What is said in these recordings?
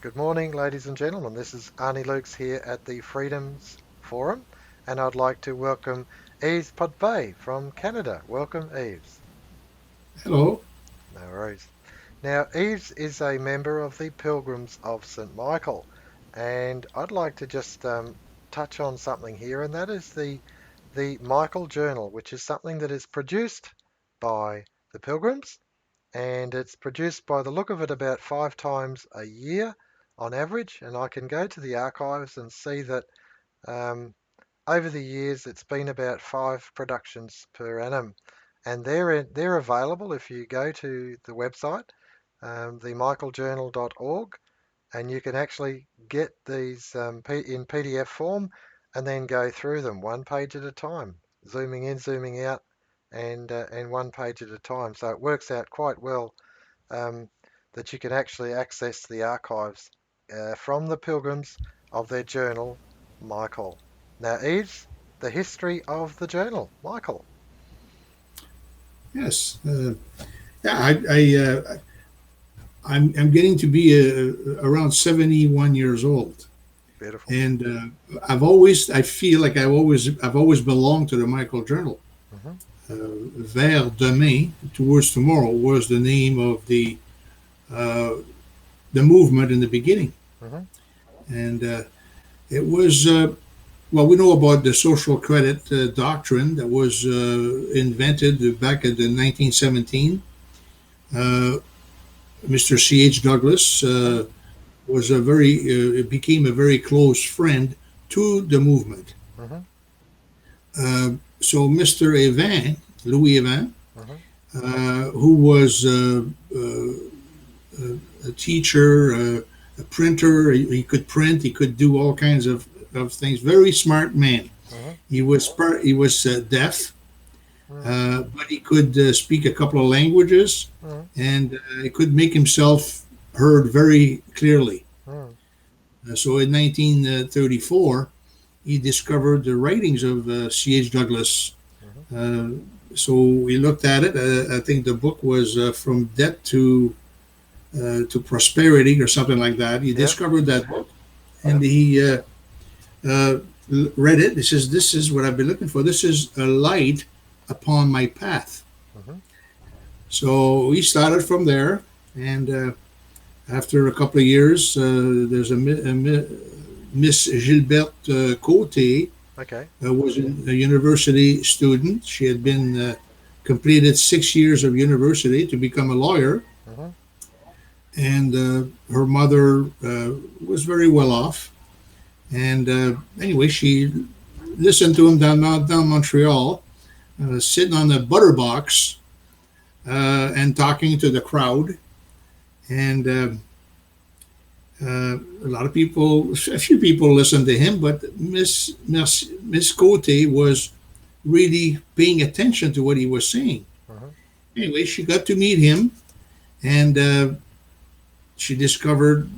Good morning, ladies and gentlemen. This is Arnis Luks here at the Freedoms Forum, and I'd like to welcome Yves Potvin from Canada. Welcome, Yves. Hello. No worries. Now, Yves is a member of the Pilgrims of St. Michael, and I'd like to just touch on something here, and that is the Michael Journal, which is something that is produced by the Pilgrims, and it's produced by the look of it about 5 times a year on average. And I can go to the archives and see that um, over the years it's been about 5 productions per annum, and they're available if you go to the website, themichaeljournal.org, and you can actually get these in PDF form and then go through them one page at a time, zooming in, zooming out, and one page at a time. So it works out quite well um, that you can actually access the archives from the Pilgrims of their journal, Michael. Now, Yves, the history of the journal, Michael. Yes. Yeah. I'm getting to be around 71 years old, Beautiful. and I feel like I've always belonged to the Michael Journal. Hmm. Vers demain, towards tomorrow, was the name of uh, the movement in the beginning, Hmm. and it was. Well, we know about the social credit doctrine that was invented back in the 1917. Uh, Mr. C.H. Douglas Hmm. became a very close friend to the movement. Hmm. So Mr. Evin, Louis Evin, Hmm. who was a teacher, a printer, he could print, he could do all kinds of things. Very smart man. Hmm. He was deaf, Hmm. but he could speak a couple of languages, Hmm. and he could make himself heard very clearly. Hmm. So in 1934, he discovered the writings of C.H. Douglas. Hmm. Uh, so we looked at it. I think the book was From Debt to Prosperity or something like that. He Yep. discovered that book, and Yep. he uh, read it. He says, "This is what I've been looking for. This is a light upon my path." Hmm. So we started from there, and after a couple of years, there's Miss Gilberte Côté Okay. was a university student. She had been completed 6 years of university to become a lawyer, Hmm. and her mother was very well off. And anyway, she listened to him down Montreal, sitting on the butter box and talking to the crowd. And a lot of people, a few people listened to him, but Miss Cote was really paying attention to what he was saying. Hmm. Anyway, she got to meet him, and she discovered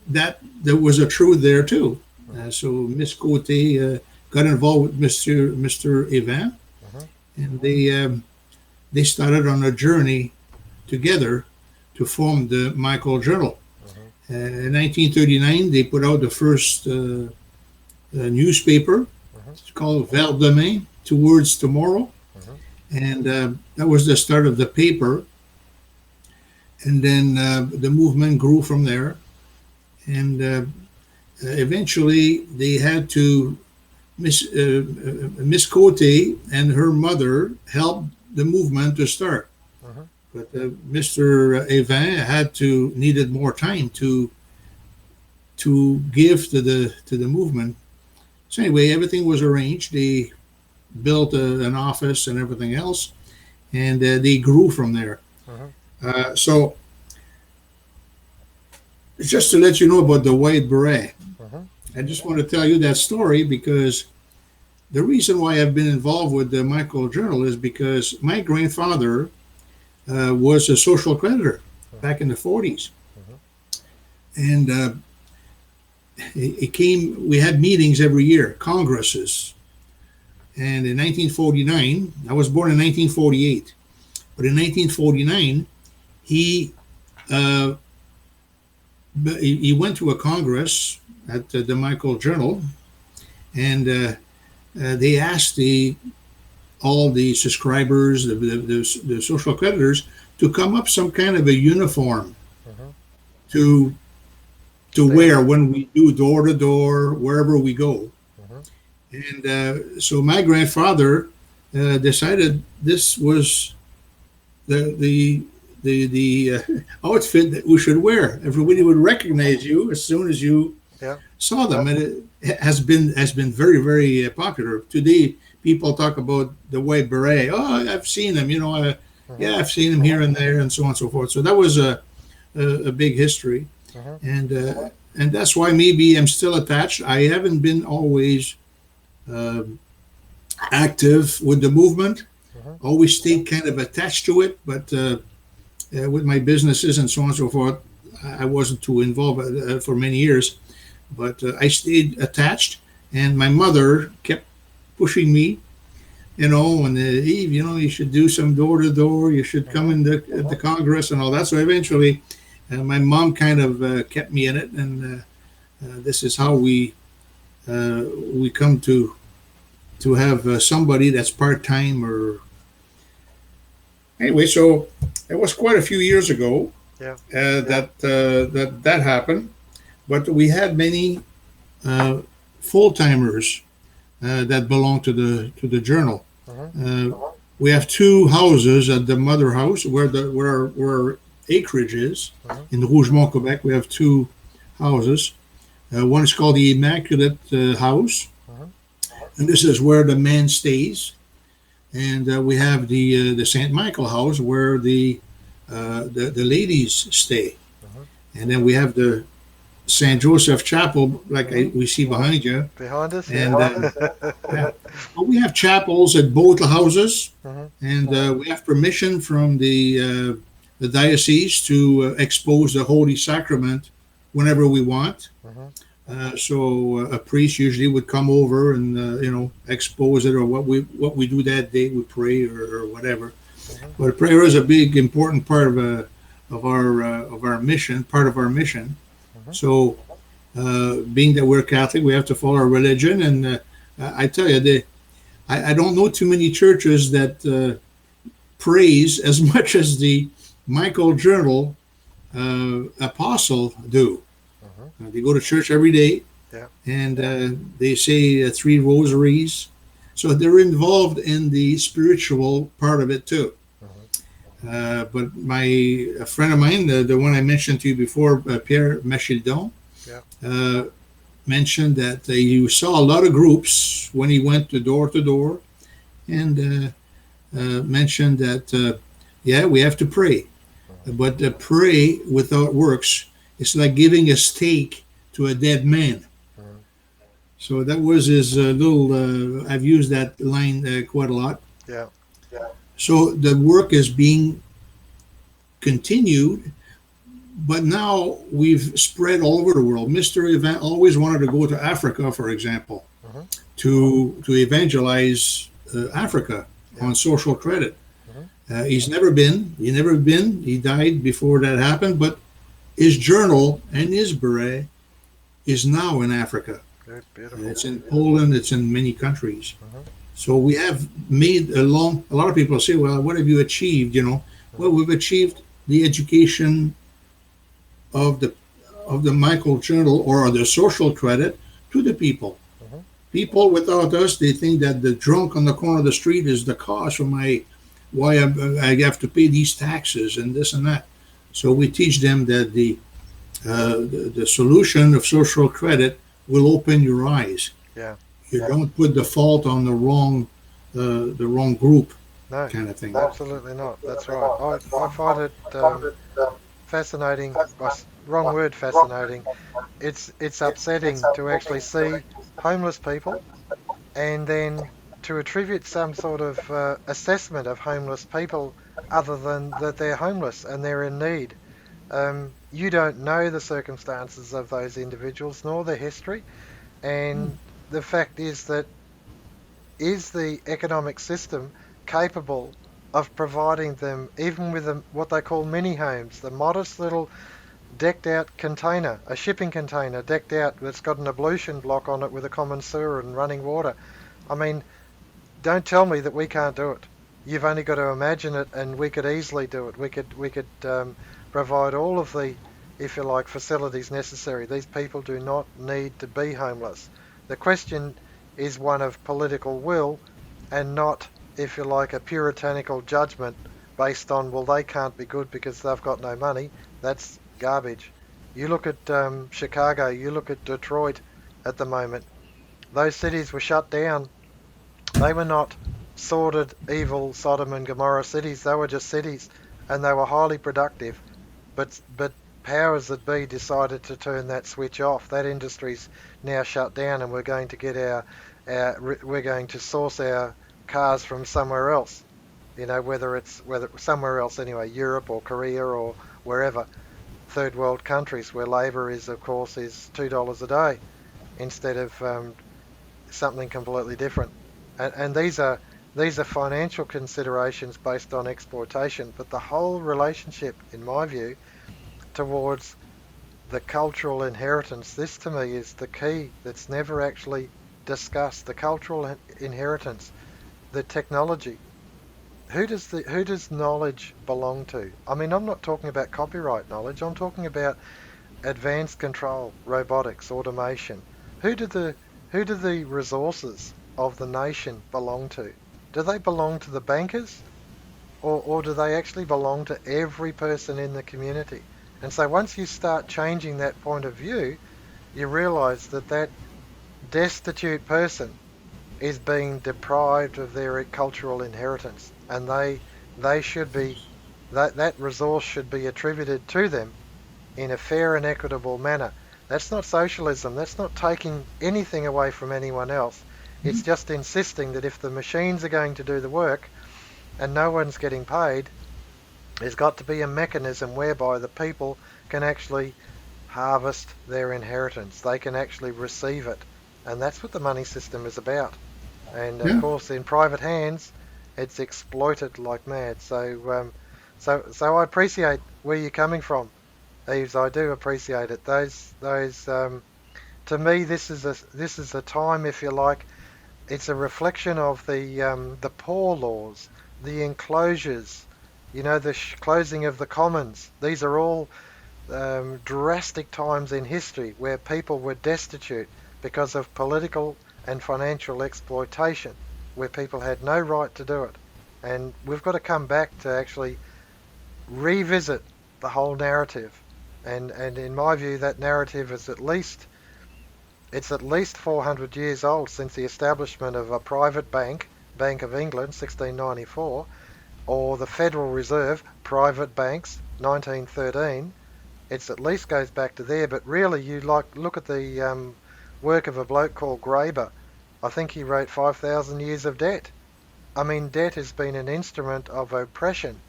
that there was a truth there too. Hmm. So Miss Cote got involved with Mr. Evan, Hmm. and they started on a journey together to form the Michael Journal. Hmm. In 1939, they put out the first newspaper. Hmm. It's called Vers demain, Towards Tomorrow, Hmm. and that was the start of the paper. And then the movement grew from there, and eventually they had to Miss Cote and her mother helped the movement to start. Hmm. But Mr. Evin needed more time to give to the movement. So anyway, everything was arranged. They built an office and everything else, and they grew from there. Hmm. So just to let you know about the white beret, Hmm. I just want to tell you that story because the reason why I've been involved with the Michael Journal is because my grandfather was a social creditor Hmm. back in the 40s, Hmm. and it came. We had meetings every year, congresses, and in 1949, I was born in 1948, but in 1949, he uh, but he went to a congress at the Michael Journal, and they asked all the subscribers, the social creditors, to come up some kind of a uniform Hmm. to wear Standard. when we do door to door wherever we go. Hmm. And so my grandfather decided this was the outfit that we should wear. Everybody would recognize you as soon as you Yeah. saw them, and it has been very very popular. Today, people talk about the white beret. Oh, I've seen them. Hmm. Yeah, I've seen them here and there, and so on and so forth. So that was a big history, Hmm. and that's why maybe I'm still attached. I haven't been always uh, active with the movement. Hmm. Always stayed kind of attached to it, but with my businesses and so on and so forth, I wasn't too involved for many years. But I stayed attached, and my mother kept pushing me, and Eve, you should do some door to door. You should come Hmm. in the Congress and all that. So eventually, my mom kind of kept me in it, and this is how we come to have somebody that's part time or anyway. So it was quite a few years ago Yeah. that happened, but we had many uh, full timers that belong to the journal. Hmm. Uh, we have two houses at the mother house where our acreage is Hmm. in Rougemont, Quebec. We have two houses. One is called the Immaculate House, Hmm. and this is where the man stays. And we have the Saint Michael House where the ladies stay. Hmm. And then we have the Saint Joseph Chapel, like Hmm. we see behind you. Behind us, yeah. And yeah. Well, we have chapels at both houses, Hmm. and we have permission from the diocese to expose the Holy Sacrament whenever we want. Hmm. So a priest usually would come over and expose it, or what we do that day, we pray or whatever. Hmm. But prayer is a big important part of our mission, part of our mission. Hmm. So being that we're Catholic, we have to follow our religion, and I tell you, I don't know too many churches that praise as much as the Michael Journal apostle do. Hmm. They go to church every day, Yeah. and they say three rosaries. So they're involved in the spiritual part of it too. Hmm. But a friend of mine, the one I mentioned to you before, Pierre Machildon, Yeah. uh, mentioned that you saw a lot of groups when he went to door, and mentioned that, yeah, we have to pray. Hmm. But pray without works is like giving a steak to a dead man. Hmm. So that was his little, I've used that line quite a lot. Yeah. So the work is being continued, but now we've spread all over the world. Mr. Event always wanted to go to Africa, for example, Hmm. to evangelize Africa Yeah. on social credit. Hmm. He's never been. He never been. He died before that happened. But his journal and his beret is now in Africa. Good. Beautiful. It's in Poland. It's in many countries. Hmm. So we have made a lot of people say, well, what have you achieved? Well, Hmm. we've achieved the education of the Michael Journal or the social credit to the people. Hmm. People without us, they think that the drunk on the corner of the street is the cause for why I have to pay these taxes and this and that. So we teach them that the solution of social credit will open your eyes. Yeah. You don't put the fault on the wrong group, No, kind of thing. absolutely not. That's right. I find it fascinating. Wrong word, fascinating. It's upsetting to actually see homeless people and then to attribute some sort of assessment of homeless people other than that they're homeless and they're in need. You don't know the circumstances of those individuals nor their history, and the fact is that is the economic system capable of providing them even with what they call mini homes, the modest little decked out container, a shipping container decked out that's got an ablution block on it with a common sewer and running water. I mean, don't tell me that we can't do it. You've only got to imagine it, and we could easily do it. We could provide all of the, if you like, facilities necessary. These people do not need to be homeless. The question is one of political will, and not, if you like, a puritanical judgment based on, well, they can't be good because they've got no money. That's garbage. You look at Chicago, you look at Detroit at the moment. Those cities were shut down. They were not sordid, evil Sodom and Gomorrah cities. They were just cities, and they were highly productive. But powers that be decided to turn that switch off. That industry's now shut down, and we're going to get we're going to source our cars from somewhere else. You know, whether somewhere else anyway, Europe or Korea or wherever, third world countries where labour is, of course, is $2 a day instead of something completely different. And these are financial considerations based on exploitation, but the whole relationship, in my view, towards the cultural inheritance, this to me is the key that's never actually discussed. The cultural inheritance, the technology. Who does knowledge belong to? I mean, I'm not talking about copyright knowledge. I'm talking about advanced control, robotics, automation. Who do the who do the resources of the nation belong to? Do they belong to the bankers, or do they actually belong to every person in the community? And so once you start changing that point of view, you realize that that destitute person is being deprived of their cultural inheritance, and they should be that resource should be attributed to them in a fair and equitable manner. That's not socialism. That's not taking anything away from anyone else. It's just insisting that if the machines are going to do the work and no one's getting paid, there's got to be a mechanism whereby the people can actually harvest their inheritance. They can actually receive it. And that's what the money system is about. And of Yeah. course, in private hands, it's exploited like mad. So I appreciate where you're coming from, Eves. I do appreciate it. Those to me, this is a time, if you like. It's a reflection of the poor laws, the enclosures, the closing of the commons. These are all drastic times in history where people were destitute because of political and financial exploitation, where people had no right to do it. And we've got to come back to actually revisit the whole narrative. And in my view, that narrative is at least 400 years old since the establishment of a private bank, Bank of England, 1694, or the Federal Reserve, private banks, 1913. It's at least goes back to there, but really you look at the work of a bloke called Graeber. I think he wrote 5,000 Years of Debt. I mean, debt has been an instrument of oppression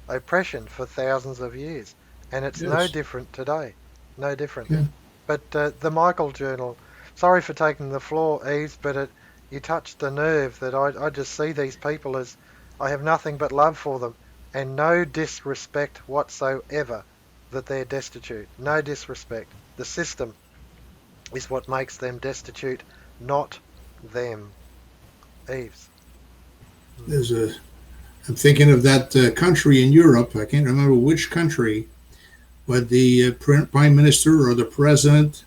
for thousands of years, and it's no Yes. different today. No different. Yeah. But the Michael Journal, sorry for taking the floor, Eves, but you touched a nerve that I just see these people as I have nothing but love for them and no disrespect whatsoever that they're destitute. No disrespect. The system is what makes them destitute, not them. Eves. Mm, There's a. I'm thinking of that country in Europe. I can't remember which country, but the prime minister or the president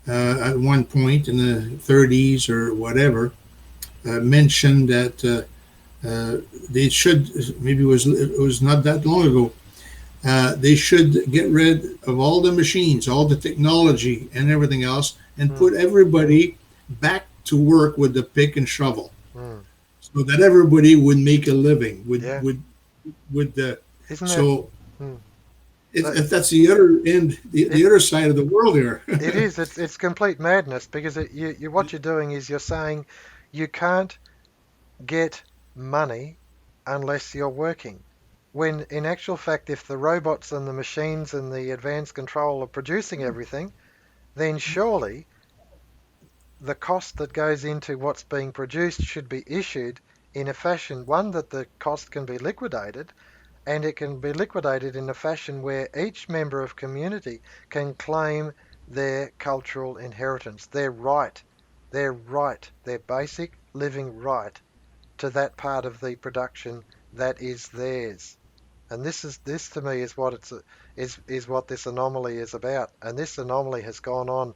at one point in the 30s or whatever mentioned that they should, maybe it was not that long ago, they should get rid of all the machines, all the technology and everything else, and mm, put everybody back to work with the pick and shovel, mm. so that everybody would make a living. Would Yeah. would would the Isn't that? so Mm, if, that if that's the other end, the it, other side of the world here. it is. It's complete madness because what you're doing is you're saying you can't get money unless you're working. When in actual fact, if the robots and the machines and the advanced control are producing everything, then surely the cost that goes into what's being produced should be issued in a fashion, one, that the cost can be liquidated, and it can be liquidated in a fashion where each member of community can claim their cultural inheritance, their basic living right to that part of the production that is theirs. And this to me is what is what this anomaly is about. And this anomaly has gone on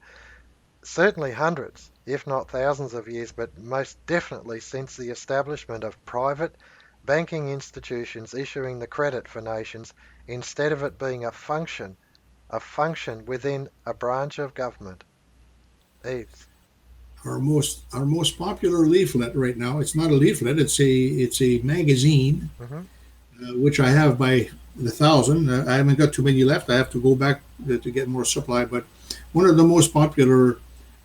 certainly hundreds, if not thousands of years, but most definitely since the establishment of private banking institutions issuing the credit for nations instead of it being a function within a branch of government. Eves. Our most popular leaflet right now. It's not a leaflet. It's a magazine, Hmm. which I have by the thousand. I haven't got too many left. I have to go back to get more supply. But one of the most popular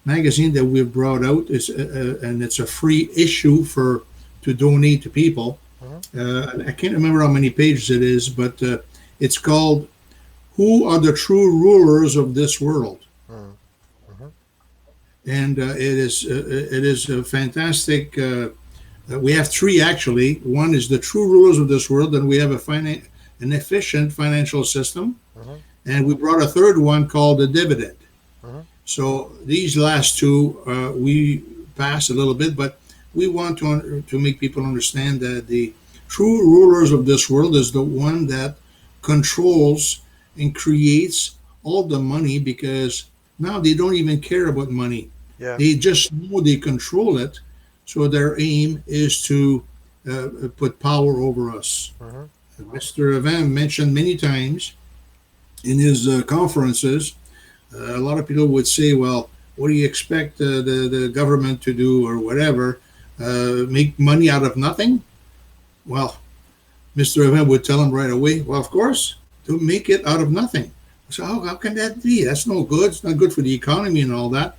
magazine that we've brought out is, and it's a free issue for to donate to people. Hmm. I can't remember how many pages it is, but it's called "Who Are the True Rulers of This World?" Hmm. Hmm. And it is a fantastic. We have three actually. One is the true rulers of this world, and we have an efficient financial system, Hmm. and we brought a third one called the dividend. Hmm. So these last two we passed a little bit, but we want to make people understand that the true rulers of this world is the one that controls and creates all the money, because now they don't even care about money. Yeah. They just know they control it. So their aim is to put power over us. Hmm. Mr. Van mentioned many times in his conferences, a lot of people would say, well, what do you expect the government to do or whatever? Make money out of nothing? Well, Mr. Event would tell him right away, well, of course, to make it out of nothing. So how can that be? That's no good. It's not good for the economy and all that.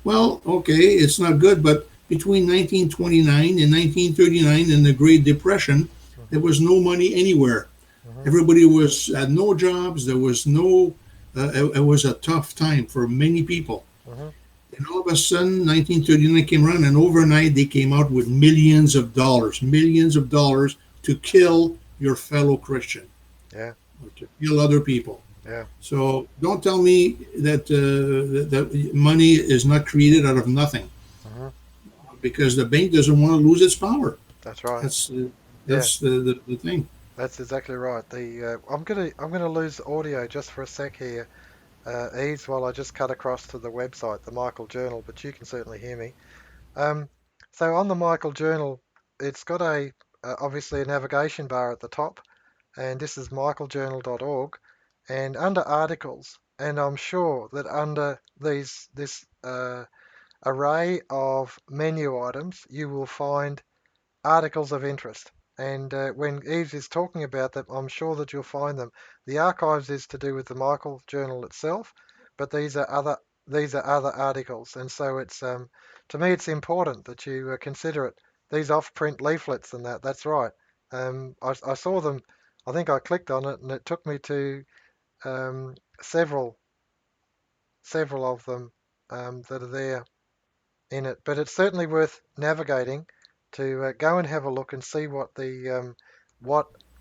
Well, okay, it's not good, but between 1929 and 1939 and the Great Depression, there Hmm. was no money anywhere. Hmm. Everybody was had no jobs. There was no. It was a tough time for many people. Hmm. And all of a sudden, 1939 came around, and overnight they came out with millions of dollars to kill your fellow Christian, Yeah. or to kill other people. Yeah. So don't tell me that money is not created out of nothing, Hmm. because the bank doesn't want to lose its power. That's right. That's uh, Yeah. that's the thing. That's exactly right. The I'm gonna lose audio just for a sec here, Eves, while I just cut across to the website, the Michael Journal, but you can certainly hear me. Um, so on the Michael Journal, it's got obviously a navigation bar at the top, and this is michaeljournal.org, and under articles, and I'm sure that under this array of menu items, you will find articles of interest. And when Eves is talking about them, I'm sure that you'll find them. The archives is to do with the Michael Journal itself, but these are other articles, and so it's to me it's important that you consider it. These off-print leaflets and that. That's right. I saw them. I think I clicked on it, and it took me to um, several several of them that are there in it. But it's certainly worth navigating to go and have a look and see what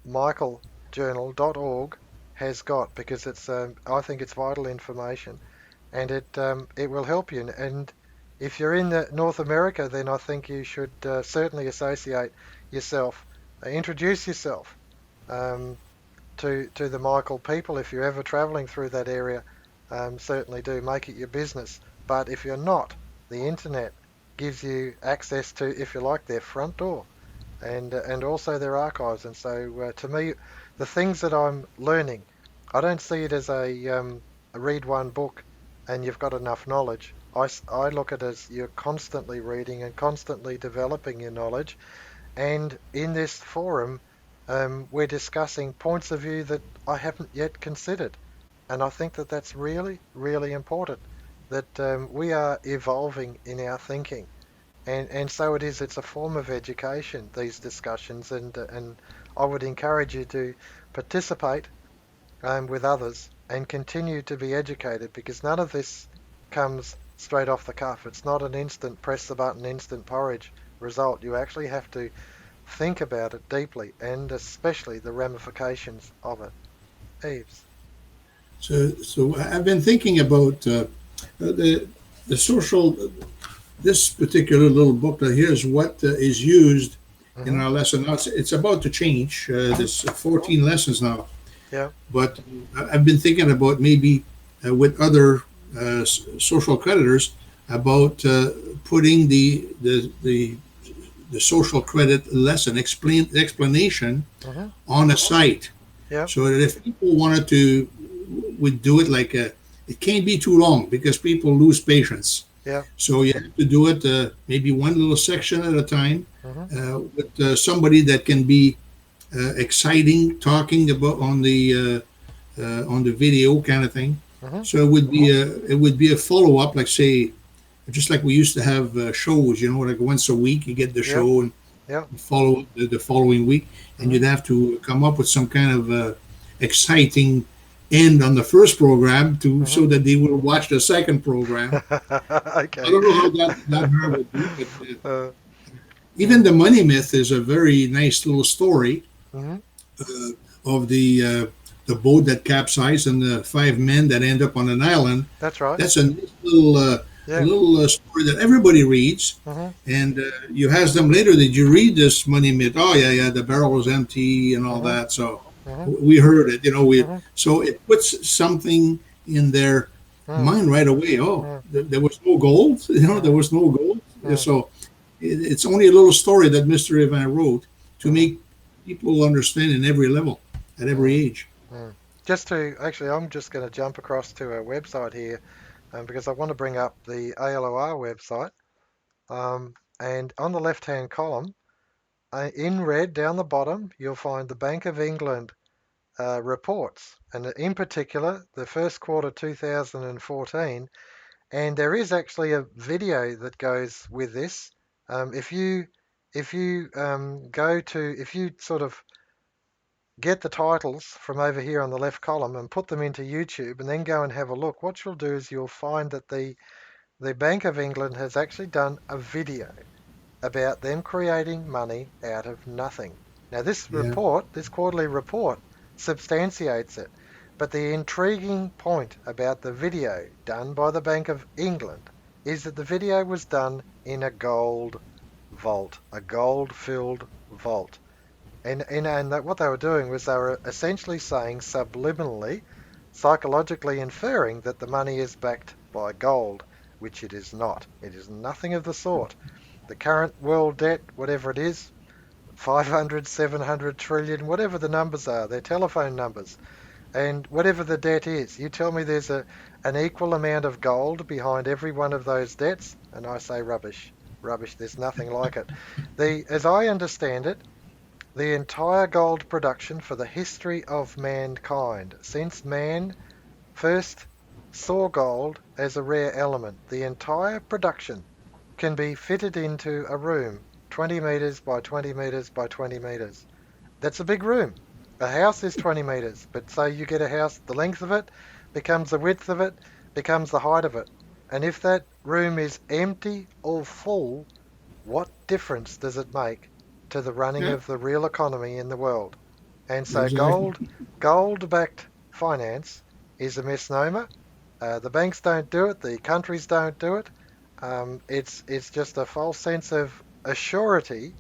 michaeljournal.org has got, because it's I think it's vital information, and it will help you. And if you're in North America, then I think you should certainly associate yourself, introduce yourself um, to the Michael people. If you're ever traveling through that area, certainly do make it your business. But if you're not, the internet gives you access to, if you like, their front door and also their archives. And so, to me, the things that I'm learning, I don't see it as a read one book and you've got enough knowledge. I look at it as you're constantly reading and constantly developing your knowledge, and in this forum, we're discussing points of view that I haven't yet considered. And I think that that's really, really important, that we are evolving in our thinking. And so it is, it's a form of education, these discussions. And I would encourage you to participate with others and continue to be educated, because none of this comes straight off the cuff. It's not an instant press the button, instant porridge result. You actually have to think about it deeply, and especially the ramifications of it. Eves. So I've been thinking about the social. This particular little booklet here is what is used in Hmm. our lesson. Now it's about to change. Hmm. There's 14 lessons now, Yeah. but I've been thinking about maybe with other social creditors about putting the social credit lesson explanation Hmm. on a site, Yeah. so that if people wanted to would do it like it can't be too long because people lose patience. Yeah. So you have to do it maybe one little section at a time Hmm. with somebody that can be exciting, talking about on the video kind of thing. Hmm. So it would be a follow up, like say just like we used to have shows, like once a week you get the Yeah. show and Yeah. follow up the following week, and Hmm. you'd have to come up with some kind of exciting end on the first program to Hmm. so that they will watch the second program. I Okay. don't know how that hard would be, but Uh, even mm. the money myth is a very nice little story Hmm. uh, of the boat that capsized and the five men that end up on an island. That's right. That's a Yeah. little story that everybody reads, Hmm. and you ask them later, "Did you read this money myth?" Oh yeah, yeah, the barrel was empty and all Hmm. that. So Hmm. we heard it. We Hmm. so it puts something in their Mm. mind right away. Oh, Mm. there was no gold. There Mm. was no gold. Mm. So it's only a little story that Mr. Ivan wrote to Mm. make people understand in every level, at every Mm. age. Mm. Just to actually, I'm just going to jump across to our website here, because I want to bring up the ALOR website. And on the left-hand column, in red down the bottom, you'll find the Bank of England reports, and in particular, the first quarter 2014. And there is actually a video that goes with this. If you go to if you sort of get the titles from over here on the left column and put them into YouTube and then go and have a look, what you'll do is you'll find that the Bank of England has actually done a video about them creating money out of nothing. Now, Yeah, this quarterly report, substantiates it. But the intriguing point about the video done by the Bank of England is that the video was done in a gold vault, a gold filled vault. And that what they were doing was they were essentially saying subliminally, psychologically inferring that the money is backed by gold, which it is not. It is nothing of the sort. The current world debt, whatever it is, 500, 700 trillion, whatever the numbers are, they're telephone numbers. And whatever the debt is, you tell me there's an equal amount of gold behind every one of those debts, and I say rubbish. Rubbish, there's nothing like it. As I understand it, the entire gold production for the history of mankind, since man first saw gold as a rare element, the entire production can be fitted into a room 20 meters by 20 meters by 20 meters. That's a big room. A house is 20 meters, but say you get a house, the length of it becomes the width of it, becomes the height of it. And if that room is empty or full, what difference does it make to the running yeah, of the real economy in the world? And so exactly. gold-backed finance is a misnomer. The banks don't do it. The countries don't do it. It's just a false sense of assurity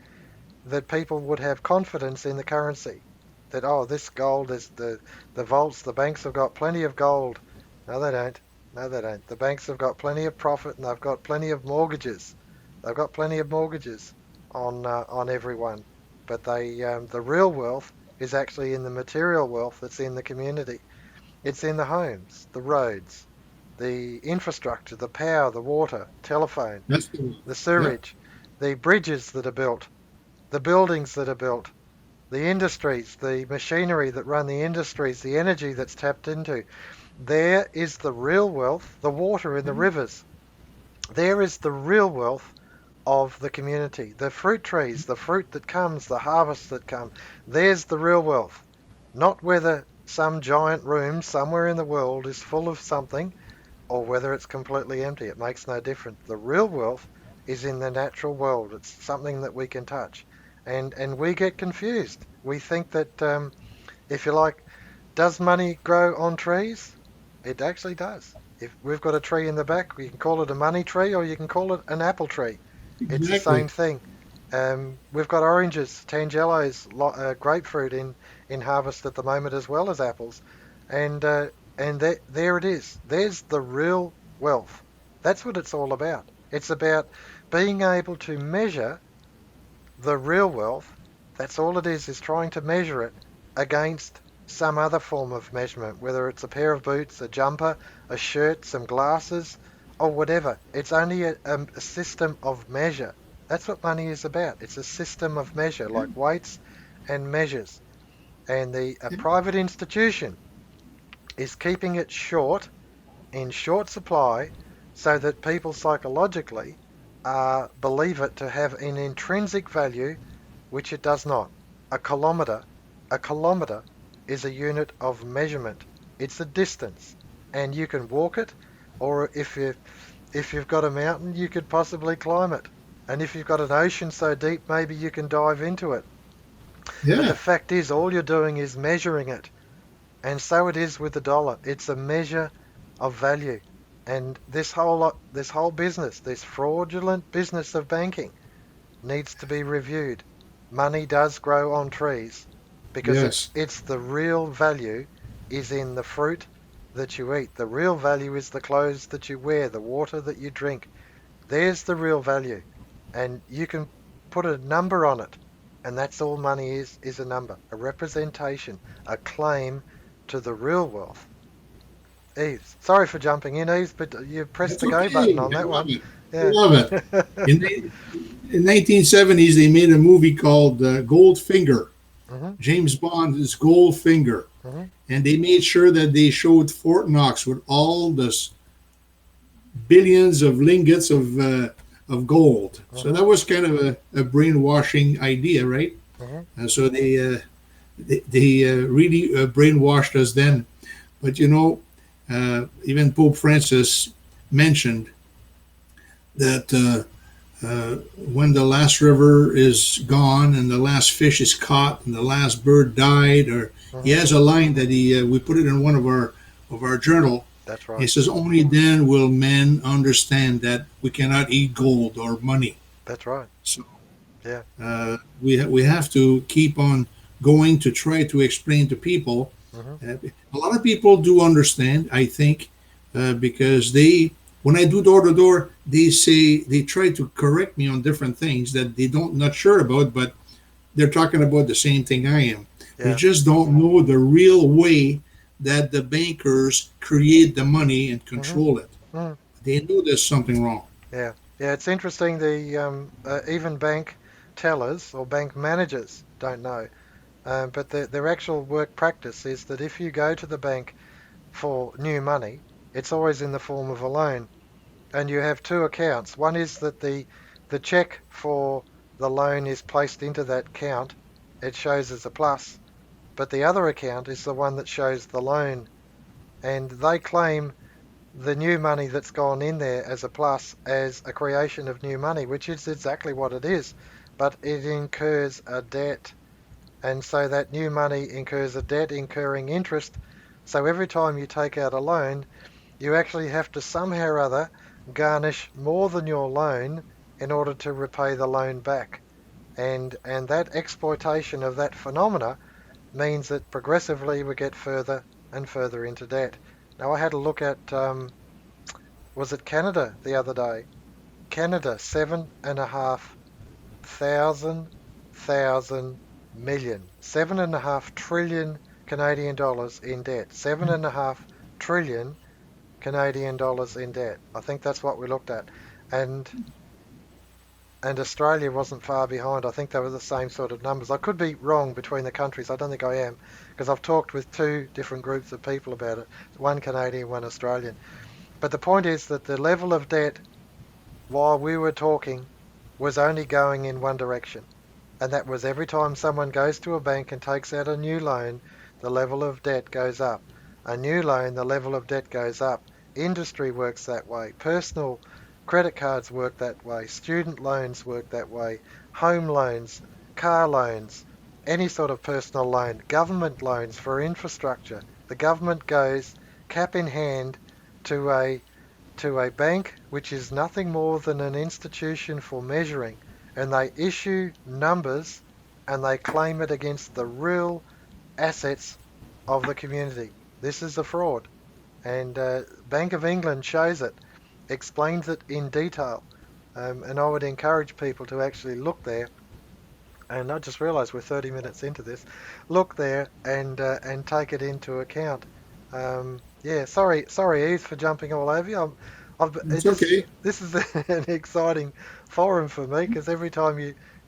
that people would have confidence in the currency. That, oh, this gold is the vaults. The banks have got plenty of gold. No, they don't. No, they don't. The banks have got plenty of profit and they've got plenty of mortgages. They've got plenty of mortgages on everyone. But the real wealth is actually in the material wealth that's in the community. It's in the homes, the roads, the infrastructure, the power, the water, telephone, That's the the yeah, sewerage, the bridges that are built, the buildings that are built, the industries, the machinery that run the industries, the energy that's tapped into. There is the real wealth, the water in the rivers. There is the real wealth of the community. The fruit trees, the fruit that comes, the harvests that come. There's the real wealth. Not whether some giant room somewhere in the world is full of something or whether it's completely empty. It makes no difference. The real wealth is in the natural world. It's something that we can touch. and we get confused. We think that if you like, does money grow on trees? It actually does. If we've got a tree in the back, you can call it a money tree or you can call it an apple tree. It's the same Exactly. thing. We've got oranges, tangelos, grapefruit in harvest at the moment as well as apples, and there it is. There's the real wealth. That's what it's all about. It's about being able to measure the real wealth. That's all it is trying to measure it against some other form of measurement, whether it's a pair of boots, a jumper, a shirt, some glasses, or whatever. It's only a system of measure. That's what money is about. It's a system of measure, like weights and measures. And the a private institution is keeping it short, in short supply, so that people psychologically believe it to have an intrinsic value which it does not. A kilometre, a kilometre is a unit of measurement. It's a distance, and you can walk it, or if you've got a mountain, you could possibly climb it. And if you've got an ocean so deep, maybe you can dive into it. But the Yeah. fact is, all you're doing is measuring it. And so it is with the dollar. It's a measure of value. And this whole business, this fraudulent business of banking, needs to be reviewed. Money does grow on trees because Yes. it's the real value is in the fruit that you eat. The real value is the clothes that you wear, the water that you drink. There's the real value. And you can put a number on it. And that's all money is a number, a representation, a claim to the real wealth. Eves. Sorry for jumping in, Eves, but you pressed That's the go button okay. on I that love one. it. I Yeah. love it. In the in 1970s, they made a movie called Goldfinger. hmm James Bond is Goldfinger, hmm and they made sure that they showed Fort Knox with all this billions of lingots of gold. So hmm that was kind of a brainwashing idea, right? hmm So they really brainwashed us then. But even Pope Francis mentioned that when the last river is gone and the last fish is caught and the last bird died, or he hmm has a line that he we put it in one of our journal. That's He right. says, "Only then will men understand that we cannot eat gold or money." That's right. So Yeah. we have to keep on going to try to explain to people. hmm A lot of people do understand, I think, because when I do door to door, they try to correct me on different things that they don't not sure about, but they're talking about the same thing I am. They Yeah. just don't know the real way that the bankers create the money and hmm control it. mm They know there's something wrong. Yeah. Yeah. It's interesting. The even bank tellers or bank managers don't know, but their actual work practice is that if you go to the bank for new money, it's always in the form of a loan, and you have two accounts. One is that the check for the loan is placed into that account. It shows as a plus, but the other account is the one that shows the loan, and they claim the new money that's gone in there as a plus as a creation of new money, which is exactly what it is, but it incurs a debt. And so that new money incurs a debt incurring interest. So every time you take out a loan, you actually have to somehow or other garnish more than your loan in order to repay the loan back. And that exploitation of that phenomena means that progressively we get further and further into debt. Now I had a look at was it Canada the other day? Canada, 7,500 million, 7.5 trillion Canadian dollars in debt, 7.5 trillion Canadian dollars in debt. I think that's what we looked at, and and Australia wasn't far behind. I think they were the same sort of numbers. I could be wrong between the countries. I don't think I am, because I've talked with two different groups of people about it, one Canadian, one Australian. But the point is that the level of debt while we were talking was only going in one direction. And that was every time someone goes to a bank and takes out a new loan, the level of debt goes up. A new loan, the level of debt goes up. Industry works that way. Personal credit cards work that way. Student loans work that way. Home loans car loans, any sort of personal loan, government loans for infrastructure. The government goes cap in hand to a bank which is nothing more than an institution for measuring, and they issue numbers and they claim it against the real assets of the community. This is a fraud, and Bank of England shows it, explains it in detail, and I would encourage people to actually look there. And I just realised we're 30 minutes into this. Look there and take it into account. Yeah, sorry, Eve, for jumping all over you. It's okay. This is an exciting forum for me because every time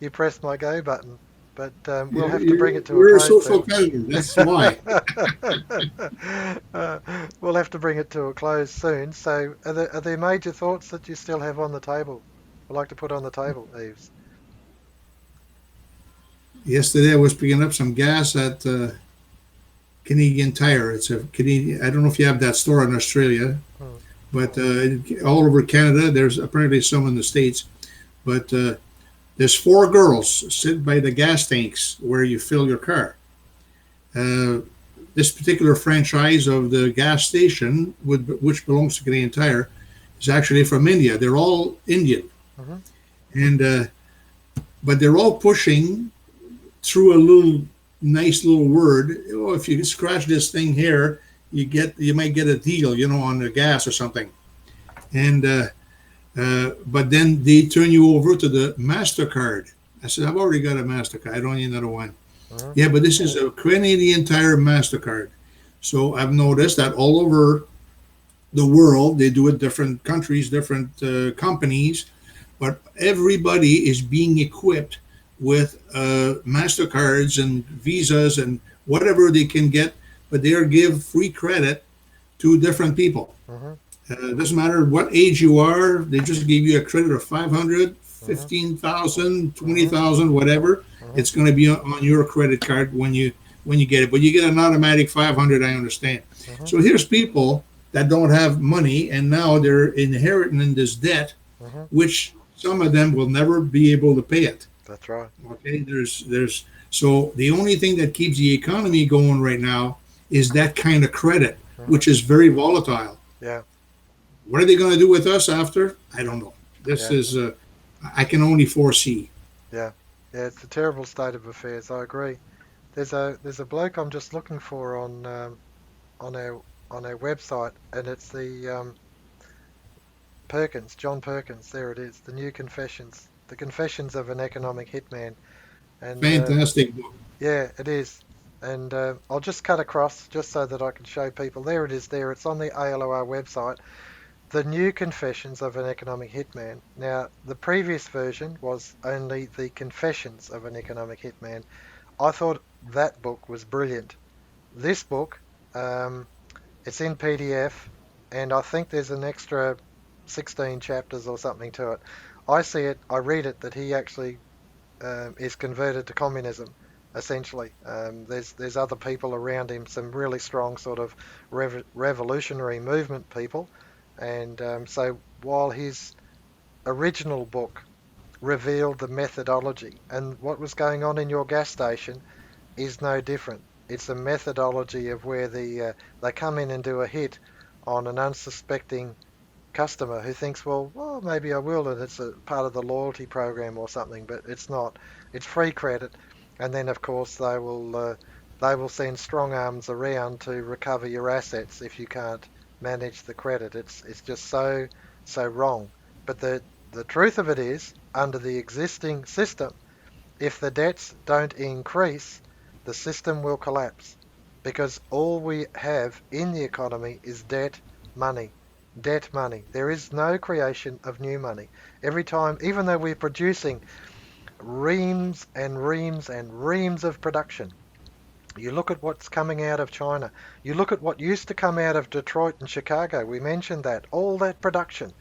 you press my go button, but we'll have to bring it to a You're a close social soon. predator. That's why. We'll have to bring it to a close soon. So, are there major thoughts that you still have on the table? Would like to put on the table, Eves? Yesterday I was picking up some gas at Canadian Tire. It's a Canadian. I don't know if you have that store in Australia, Hmm. but all over Canada, there's apparently some in the States. But there's four girls sitting by the gas tanks where you fill your car. Uh, this particular franchise of the gas station, which belongs to Canadian Tire, is actually from India. They're all Indian, Hmm. and but they're all pushing through a little nice little word. Oh, if you scratch this thing here, you might get a deal, on the gas or something. And but then they turn you over to the Mastercard. I said, I've already got a Mastercard. I don't need another one. Hmm. Yeah, but this is a Canadian Tire Mastercard. So I've noticed that all over the world, they do it different countries, different companies, but everybody is being equipped with Mastercards and Visas and whatever they can get, but they are give free credit to different people. Hmm. It doesn't matter what age you are, they just give you a credit of 500, Hmm. 15,000, twenty Hmm. thousand, whatever. Hmm. It's going to be on your credit card when you get it. But you get an automatic 500, I understand. Hmm. So here's people that don't have money and now they're inheriting this debt, Hmm. which some of them will never be able to pay it. That's right. Okay, there's so the only thing that keeps the economy going right now is that kind of credit, Hmm. which is very volatile. Yeah, What are they going to do with us after? I don't know. This yeah, is I can only foresee. yeah, yeah. It's a terrible state of affairs. I agree. There's a bloke I'm just looking for on our website, and it's the Perkins, John Perkins. There it is, the Confessions of an Economic Hitman, and Fantastic book. yeah, it is. And I'll just cut across just so that I can show people. There it is. There, it's on the ALOR website. The New Confessions of an Economic Hitman. Now, the previous version was only the Confessions of an Economic Hitman. I thought that book was brilliant. This book, um, it's in PDF, and I think there's an extra 16 chapters or something to it. I read it that he actually is converted to communism, essentially. There's other people around him, some really strong sort of revolutionary movement people, and so while his original book revealed the methodology and what was going on in your gas station is no different. It's a methodology of where they come in and do a hit on an unsuspecting customer who thinks, well, maybe I will, and it's a part of the loyalty program or something, but it's not. It's free credit, and then of course they will send strong arms around to recover your assets if you can't manage the credit. It's just so wrong. But the truth of it is, under the existing system, if the debts don't increase, the system will collapse because all we have in the economy is money, debt money. There is no creation of new money. Every time, even though we're producing reams and reams and reams of production, you look at what's coming out of China. You look at what used to come out of Detroit and Chicago. We mentioned that, all that production.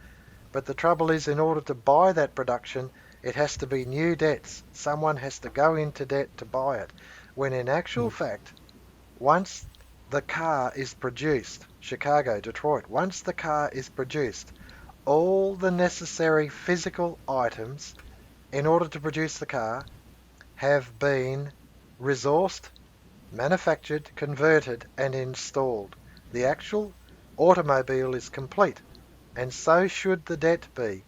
But the trouble is, in order to buy that production, it has to be new debts. Someone has to go into debt to buy it. When in actual fact, once the car is produced, Chicago, Detroit, once the car is produced, all the necessary physical items in order to produce the car have been resourced, manufactured, converted, and installed. The actual automobile is complete, and so should the debt be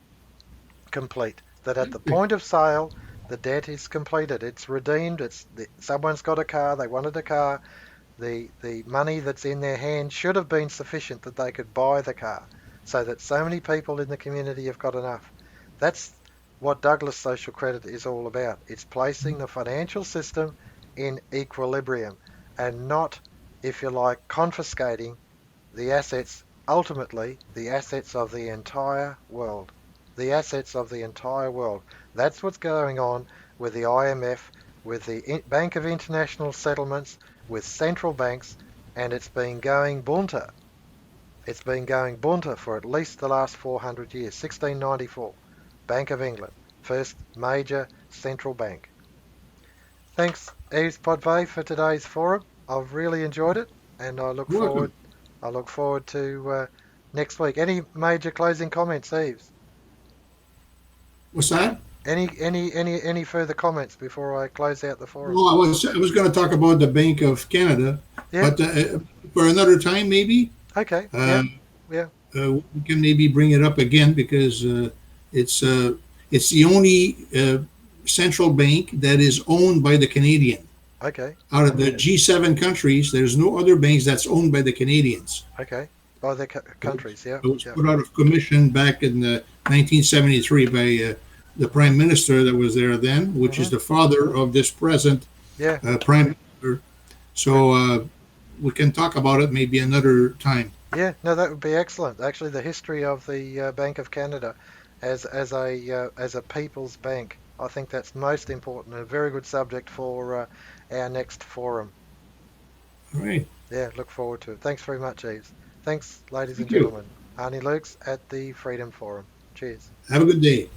complete. That at the point of sale, the debt is completed. It's redeemed. Someone's got a car. They wanted a car. The money that's in their hand should have been sufficient that they could buy the car, so that so many people in the community have got enough. That's what Douglas social credit is all about. It's placing the financial system in equilibrium and not, if you like, confiscating the assets, ultimately the assets of the entire world. The assets of the entire world. That's what's going on with the IMF, with the Bank of International Settlements, with central banks, and it's been going bunter. It's been going bunter for at least the last 400 years. 1694, Bank of England, first major central bank. Thanks, Yves Potvin, for today's forum. I've really enjoyed it, and I look You're welcome. forward. I look forward to next week. Any major closing comments, Yves? What's that? Any further comments before I close out the forum? Well, I was going to talk about the Bank of Canada, Yeah. but for another time maybe. Okay. Yeah. Uh, Yeah. we can maybe bring it up again because it's uh, it's the only central bank that is owned by the Canadian. Okay. Out of the G7 countries, there's no other banks that's owned by the Canadians. Okay. By the It was, countries. Yeah. it was Yeah. put out of commission back in 1973 by the prime minister that was there then, which is Mhm. the father of this present Yeah. prime minister. Good. So we can talk about it maybe another time. Yeah. No, that would be excellent. Actually, the history of the Bank of Canada as a people's bank. I think that's most important. A very good subject for our next forum. All right. Yeah, look forward to it. Thanks very much, Yves. Thanks, ladies and Thank you. gentlemen. Arnie Luks at the Freedom Forum. Cheers. Have a good day.